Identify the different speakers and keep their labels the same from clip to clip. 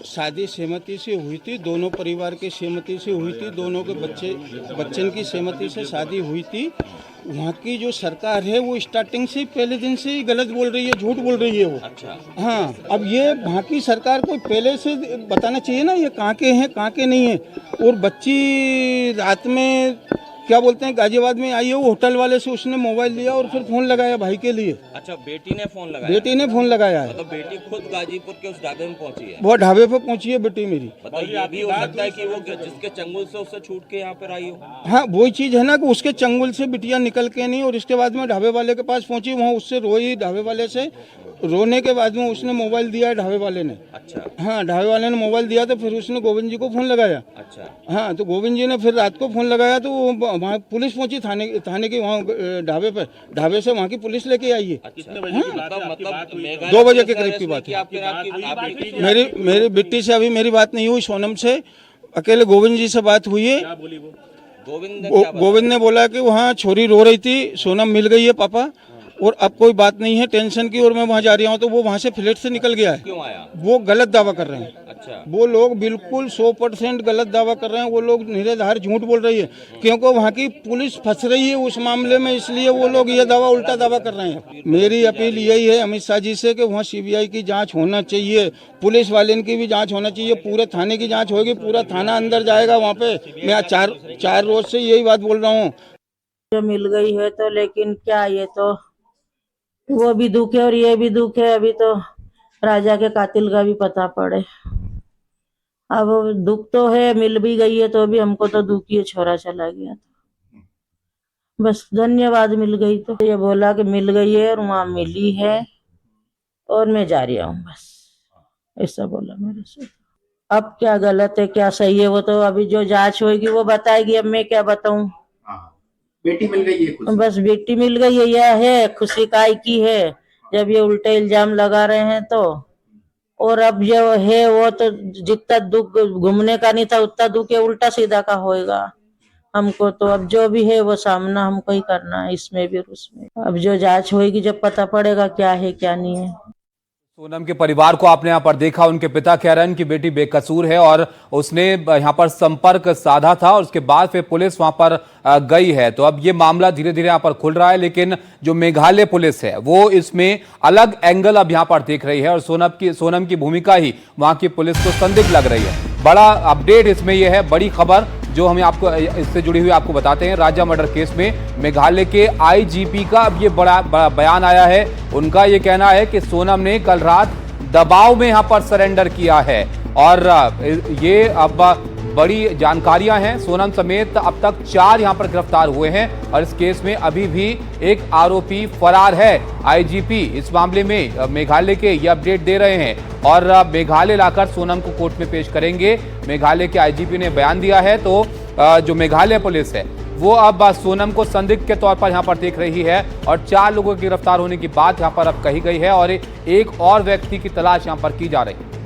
Speaker 1: शादी सहमति से हुई थी, दोनों परिवार की सहमति से हुई थी, दोनों के बच्चन की सहमति से शादी हुई थी। वहाँ की जो सरकार है वो स्टार्टिंग से पहले दिन से ही गलत बोल रही है, झूठ बोल रही है वो।
Speaker 2: अच्छा।
Speaker 1: हाँ, अब ये वहाँ की सरकार को पहले से बताना चाहिए ना ये कहाँ के हैं कहाँ के नहीं है। और बच्ची रात में क्या बोलते हैं गाजियाबाद में आई है, वो होटल वाले से उसने मोबाइल लिया और फिर फोन लगाया भाई के लिए।
Speaker 2: अच्छा, बेटी ने फोन लगाया?
Speaker 1: बेटी ने फोन लगाया है।
Speaker 2: मतलब बेटी खुद गाजीपुर के उस ढाबे में पहुंची है?
Speaker 1: वो ढाबे पे पहुंची है बेटी मेरी।
Speaker 2: मतलब ये भी हो सकता है कि वो जिसके चंगुल से उससे छूट के यहाँ पर आई हो?
Speaker 1: हाँ, वही चीज है ना कि उसके चंगुल से बिटिया निकल के नहीं, और इसके बाद में ढाबे वाले के पास पहुंची, वहाँ उससे रोई, ढाबे वाले से रोने के बाद में उसने मोबाइल दिया ढाबे वाले ने।
Speaker 2: अच्छा।
Speaker 1: हाँ, ढाबे वाले ने मोबाइल दिया तो फिर उसने गोविंद जी को फोन लगाया।
Speaker 2: अच्छा।
Speaker 1: हाँ, तो गोविंद जी ने फिर रात को फोन लगाया तो वहाँ पुलिस पहुंची थाने की, वहाँ ढाबे पे, ढाबे से वहाँ की पुलिस लेके आई है।
Speaker 2: कितने बजे की बात है? मतलब
Speaker 1: 2 बजे के करीब की बात है। मेरी बिट्टी से अभी मेरी बात नहीं हुई, सोनम से अकेले गोविंद जी से बात हुई है। गोविंद ने बोला कि वहाँ छोरी रो रही थी, सोनम मिल गई है पापा, और अब कोई बात नहीं है टेंशन की, और मैं वहाँ जा रहा हूँ। तो वो वहाँ से फ्लैट से निकल गया है।
Speaker 2: क्यों आया?
Speaker 1: वो गलत दावा कर रहे हैं।
Speaker 2: अच्छा।
Speaker 1: वो लोग बिल्कुल 100% गलत दावा कर रहे हैं। वो लोग निराधार झूठ बोल रही है, क्योंकि वहाँ की पुलिस फंस रही है उस मामले में, इसलिए वो लोग ये दावा उल्टा दावा कर रहे हैं। मेरी अपील यही है अमित शाह जी से कि वहाँ CBI की जांच होना चाहिए, पुलिस वाले की भी जांच होना चाहिए, पूरे थाने की जांच होगी, पूरा थाना अंदर जाएगा वहाँ पे। मैं चार रोज से यही बात बोल रहा हूँ।
Speaker 3: जो मिल गई है तो, लेकिन क्या ये तो वो भी दुख है और ये भी दुख है। अभी तो राजा के कातिल का भी पता पड़े। अब दुख तो है, मिल भी गई है तो भी हमको तो दुख ही है, छोरा चला गया तो बस धन्यवाद मिल गई। तो ये बोला कि मिल गई है और वहाँ मिली है और मैं जा रही हूँ, बस ऐसा बोला मेरे से। अब क्या गलत है क्या सही है वो तो अभी जो जांच होगी वो बताएगी, अब मैं क्या बताऊं।
Speaker 4: बेटी मिल गई है खुशी।
Speaker 3: बस बेटी मिल गई है, यह है खुशी काय की है जब ये उल्टे इल्जाम लगा रहे हैं तो। और अब जो है वो तो जितना दुख घूमने का नहीं था उतना दुख ये उल्टा सीधा का होएगा हमको। तो अब जो भी है वो सामना हमको ही करना है, इसमें भी और उसमें। अब जो जांच होगी जब पता पड़ेगा क्या है क्या नहीं है।
Speaker 5: सोनम के परिवार को आपने यहाँ पर देखा, उनके पिता कह रहे हैं कि बेटी बेकसूर है और उसने यहाँ पर संपर्क साधा था और उसके बाद फिर पुलिस वहां पर गई है। तो अब ये मामला धीरे धीरे यहाँ पर खुल रहा है, लेकिन जो मेघालय पुलिस है वो इसमें अलग एंगल अब यहाँ पर देख रही है और सोनम की भूमिका ही वहां की पुलिस को संदिग्ध लग रही है। बड़ा अपडेट इसमें यह है, बड़ी खबर जो हमें आपको इससे जुड़ी हुई आपको बताते हैं। राजा मर्डर केस में मेघालय के IGP का अब ये बड़ा बयान आया है। उनका ये कहना है कि सोनम ने कल रात दबाव में यहां पर सरेंडर किया है और ये अब बड़ी जानकारियां हैं। सोनम समेत अब तक 4 यहां पर गिरफ्तार हुए हैं और इस केस में अभी भी एक आरोपी फरार है। IGP इस मामले में मेघालय के ये अपडेट दे रहे हैं और मेघालय लाकर सोनम को कोर्ट में पेश करेंगे। मेघालय के IGP ने बयान दिया है, तो जो मेघालय पुलिस है वो अब सोनम को संदिग्ध के तौर पर यहां पर देख रही है और 4 लोगों के गिरफ्तार होने की बात यहां पर अब कही गई है और एक और व्यक्ति की तलाश यहां पर की जा रही है।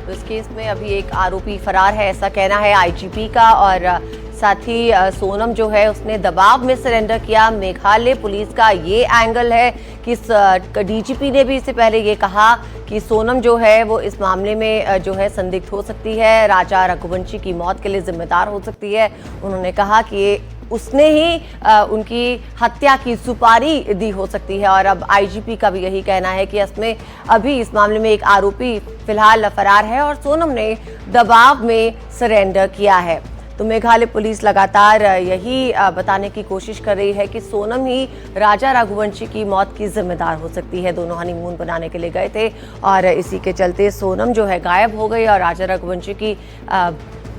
Speaker 6: तो इस केस में अभी एक आरोपी फरार है, ऐसा कहना है IGP का। और साथ ही सोनम जो है उसने दबाव में सरेंडर किया। मेघालय पुलिस का ये एंगल है कि DGP ने भी इससे पहले ये कहा कि सोनम जो है वो इस मामले में जो है संदिग्ध हो सकती है, राजा रघुवंशी की मौत के लिए जिम्मेदार हो सकती है। उन्होंने कहा कि उसने ही उनकी हत्या की सुपारी दी हो सकती है। और अब IGP का भी यही कहना है कि इसमें अभी इस मामले में एक आरोपी फिलहाल फरार है और सोनम ने दबाव में सरेंडर किया है। तो मेघालय पुलिस लगातार यही बताने की कोशिश कर रही है कि सोनम ही राजा रघुवंशी की मौत की जिम्मेदार हो सकती है। दोनों हनीमून बनाने के लिए गए थे और इसी के चलते सोनम जो है गायब हो गई और राजा रघुवंशी की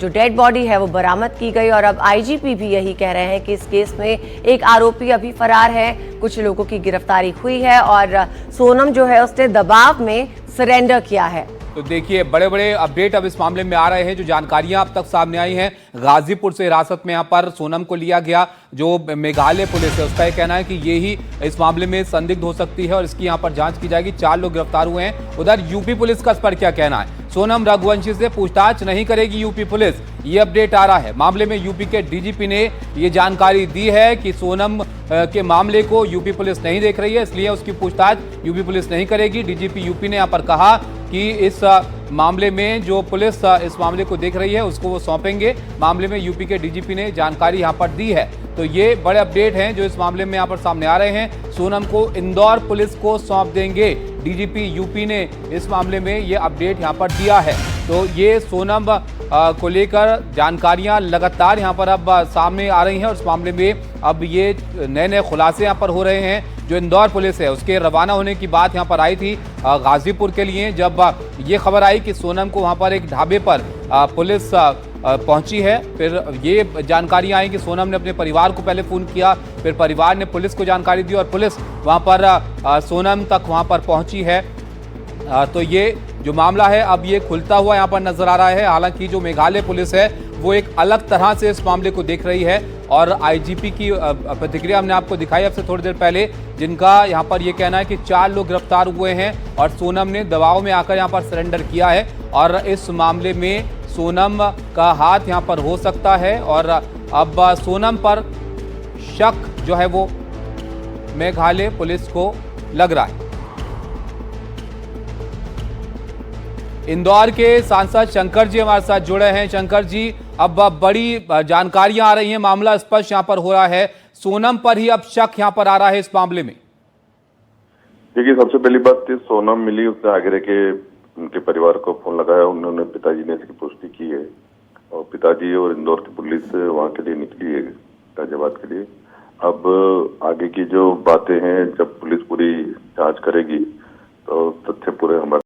Speaker 6: जो डेड बॉडी है वो बरामद की गई। और अब IGP भी यही कह रहे हैं कि इस केस में एक आरोपी अभी फरार है, कुछ लोगों की गिरफ्तारी हुई है और सोनम जो है उसने दबाव में सरेंडर किया है।
Speaker 5: तो देखिए बड़े बड़े अपडेट अब इस मामले में आ रहे हैं। जो जानकारियां अब तक सामने आई हैं, गाजीपुर से हिरासत में यहां पर सोनम को लिया गया। जो मेघालय पुलिस है उसका यह कहना है कि ये ही इस मामले में संदिग्ध हो सकती है और इसकी यहां पर जांच की जाएगी। 4 लोग गिरफ्तार हुए हैं। उधर यूपी पुलिस का इस पर क्या कहना है? सोनम रघुवंशी से पूछताछ नहीं करेगी यूपी पुलिस, ये अपडेट आ रहा है। मामले में यूपी के DGP ने ये जानकारी दी है कि सोनम के मामले को यूपी पुलिस नहीं देख रही है, इसलिए उसकी पूछताछ यूपी पुलिस नहीं करेगी। DGP यूपी ने यहाँ पर कहा कि इस मामले में जो पुलिस इस मामले को देख रही है उसको वो सौंपेंगे। मामले में यूपी के डीजीपी ने जानकारी यहाँ पर दी है। तो ये बड़े अपडेट हैं जो इस मामले में यहाँ पर सामने आ रहे हैं। सोनम को इंदौर पुलिस को सौंप देंगे, डीजीपी यूपी ने इस मामले में ये अपडेट यहाँ पर दिया है। तो ये सोनम को लेकर जानकारियां लगातार यहाँ पर अब सामने आ रही हैं और इस मामले में अब ये नए नए खुलासे यहाँ पर हो रहे हैं। जो इंदौर पुलिस है उसके रवाना होने की बात यहाँ पर आई थी गाजीपुर के लिए, जब ये खबर आई कि सोनम को वहाँ पर एक ढाबे पर पुलिस पहुंची है। फिर ये जानकारी आई कि सोनम ने अपने परिवार को पहले फ़ोन किया, फिर परिवार ने पुलिस को जानकारी दी और पुलिस वहाँ पर सोनम तक वहाँ पर पहुंची है। तो ये जो मामला है अब ये खुलता हुआ यहाँ पर नजर आ रहा है। हालांकि जो मेघालय पुलिस है वो एक अलग तरह से इस मामले को देख रही है और आईजीपी की प्रतिक्रिया हमने आपको दिखाई अब से थोड़ी देर पहले, जिनका यहाँ पर ये कहना है कि 4 लोग गिरफ्तार हुए हैं और सोनम ने दबाव में आकर यहाँ पर सरेंडर किया है और इस मामले में सोनम का हाथ यहाँ पर हो सकता है और अब सोनम पर शक जो है वो मेघालय पुलिस को लग रहा है। इंदौर के सांसद शंकर जी हमारे साथ जुड़े हैं। शंकर जी, अब बड़ी जानकारियां आ रही हैं, मामला स्पष्ट यहां पर हो रहा है, सोनम पर ही अब शक यहां पर आ रहा है इस मामले में।
Speaker 7: देखिए, सबसे पहली बात सोनम मिली, उसने आगरे के उनके परिवार को फोन लगाया, उन्होंने पिताजी ने इसकी पुष्टि की है और पिताजी और इंदौर की पुलिस वहां के लिए निकली है गाजियाबाद के लिए। अब आगे की जो बातें हैं, जब पुलिस पूरी जांच करेगी तो तथ्य पूरे हमारे